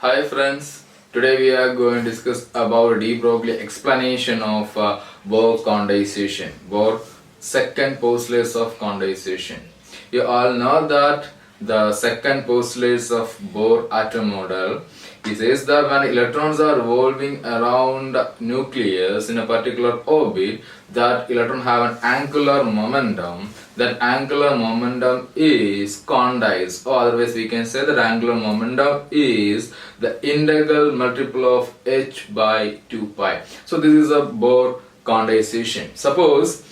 Hi friends, today we are going to discuss about de Broglie explanation of Bohr condensation, Bohr second postulates of condensation. You all know that the second postulates of Bohr atom model, it says that when electrons are revolving around nucleus in a particular orbit, that electron have an angular momentum. That angular momentum is condensed, or otherwise we can say that angular momentum is the integral multiple of h by 2 pi. So this is a Bohr condensation. Suppose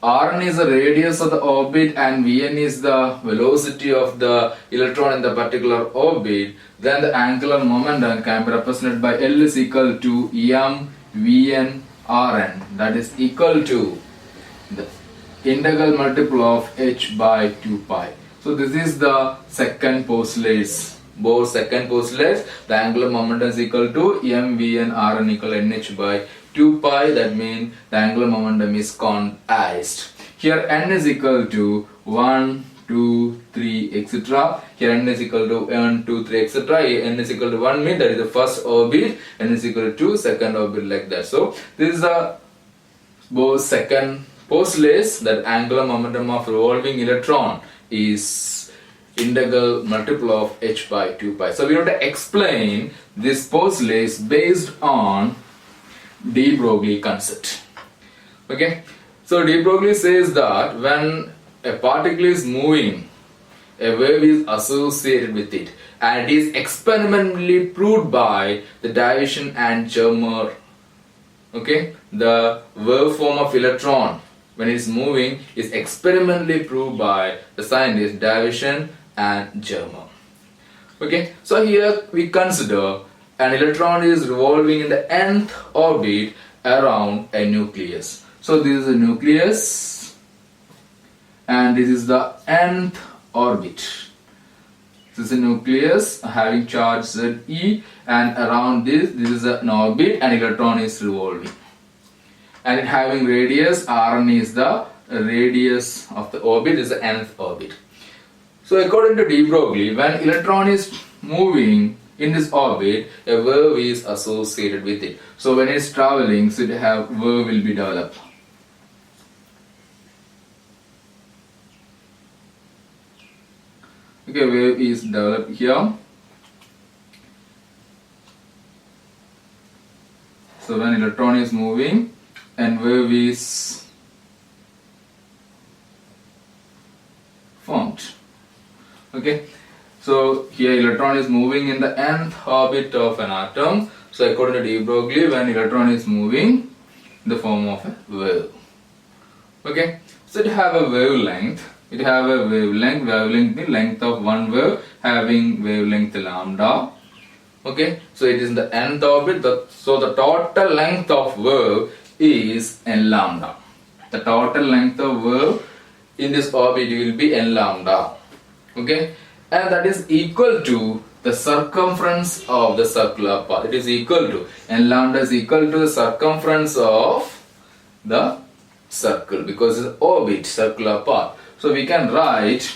Rn is the radius of the orbit and Vn is the velocity of the electron in the particular orbit, then the angular momentum can be represented by L is equal to m Vn Rn, that is equal to the integral multiple of h by 2 pi. So this is the second postulate. Both second postulates, the angular momentum is equal to m Vn Rn equal nh by 2 pi. That means the angular momentum is condensed. Here n is equal to 1, 2, 3, etc. Here n is equal to 1, 2, 3, etc. N is equal to 1 means that is the first orbit, n is equal to second orbit, like that. So this is the both second postulates, that angular momentum of revolving electron is integral multiple of h by 2 pi. So we have to explain this postulates based on de Broglie concept. Okay, so de Broglie says that when a particle is moving, a wave is associated with it, and it is experimentally proved by the Division and Germer. Okay, the wave form of electron when it is moving is experimentally proved by the scientists Division and Germer. Okay, so here we consider an electron is revolving in the nth orbit around a nucleus. So this is a nucleus and this is the nth orbit. This is a nucleus having charge Ze, and around this is an orbit and electron is revolving. And it having radius, Rn is the radius of the orbit, is the nth orbit. So according to de Broglie, when electron is moving in this orbit, a wave is associated with it. So when it's traveling, so wave will be developed. Okay, wave is developed here. So when electron is moving and wave is formed. Okay, so here electron is moving in the nth orbit of an atom. So according to de Broglie, when electron is moving in the form of a wave. Okay, so it have a wavelength. It have a wavelength. Wavelength means length of one wave having wavelength lambda. Okay, so it is in the nth orbit. So the total length of wave is n lambda. The total length of wave in this orbit will be n lambda. Okay, and that is equal to the circumference of the circular path. It is equal to n lambda is equal to the circumference of the circle, because it's orbit, circular path. So we can write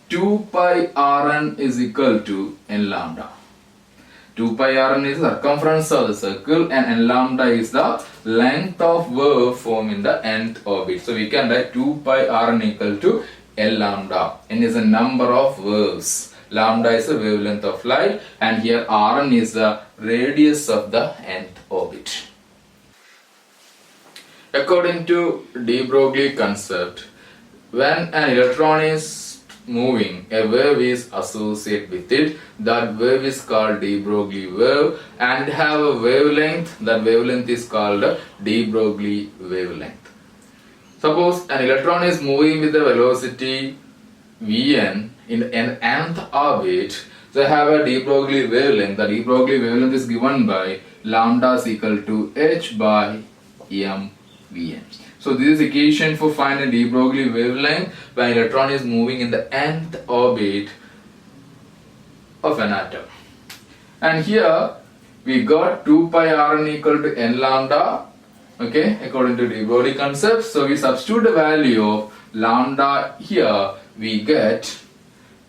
2 pi Rn is equal to n lambda. 2 pi Rn is the circumference of the circle and n lambda is the length of wave formed in the nth orbit. So we can write 2 pi Rn equal to L lambda. N is the number of waves. Lambda is the wavelength of light, and here Rn is the radius of the nth orbit. According to de Broglie concept, when an electron is moving, a wave is associated with it. That wave is called de Broglie wave, and it have a wavelength. That wavelength is called de Broglie wavelength. Suppose an electron is moving with the velocity Vn in an nth orbit, so have a de Broglie wavelength. The de Broglie wavelength is given by lambda is equal to h by m Vn. So this is equation for finding de Broglie wavelength when electron is moving in the nth orbit of an atom. And here we got 2 pi Rn equal to n lambda. Okay, according to de Broglie concept. So we substitute the value of lambda here, we get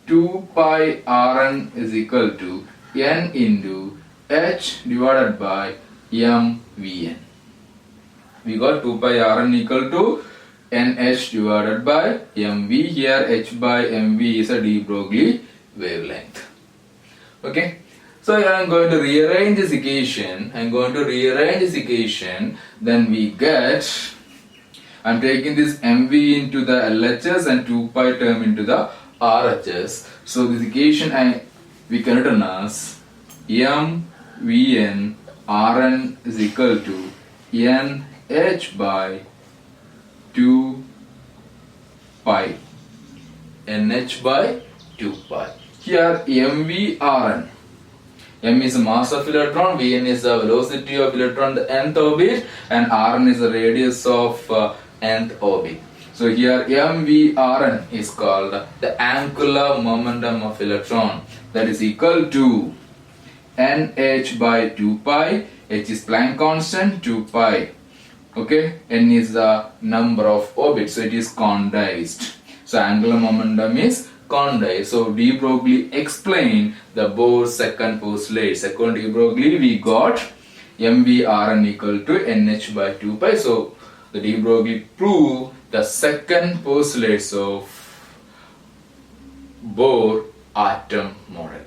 2 pi Rn is equal to N into H divided by mVn. We got 2 pi Rn equal to NH divided by mv. Here H by mv is a de Broglie wavelength. Okay. So I am going to rearrange this equation. Then we get, I am taking this mv into the LHS and 2 pi term into the RHS. So this equation we can written as mvn Rn is equal to nh by 2 pi. nh by 2 pi. Here mv Rn. M is the mass of electron, Vn is the velocity of electron, the nth orbit, and Rn is the radius of nth orbit. So here mv_Rn is called the angular momentum of electron, that is equal to nh by 2 pi. H is Planck constant, 2 pi. Okay, n is the number of orbits, so it is condensed. So angular momentum is condensed. So de Broglie explained the Bohrs second postulate. Second de Broglie we got mv_Rn equal to nh by 2 pi. So the de Broglie proved the second postulates of Bohr atom model.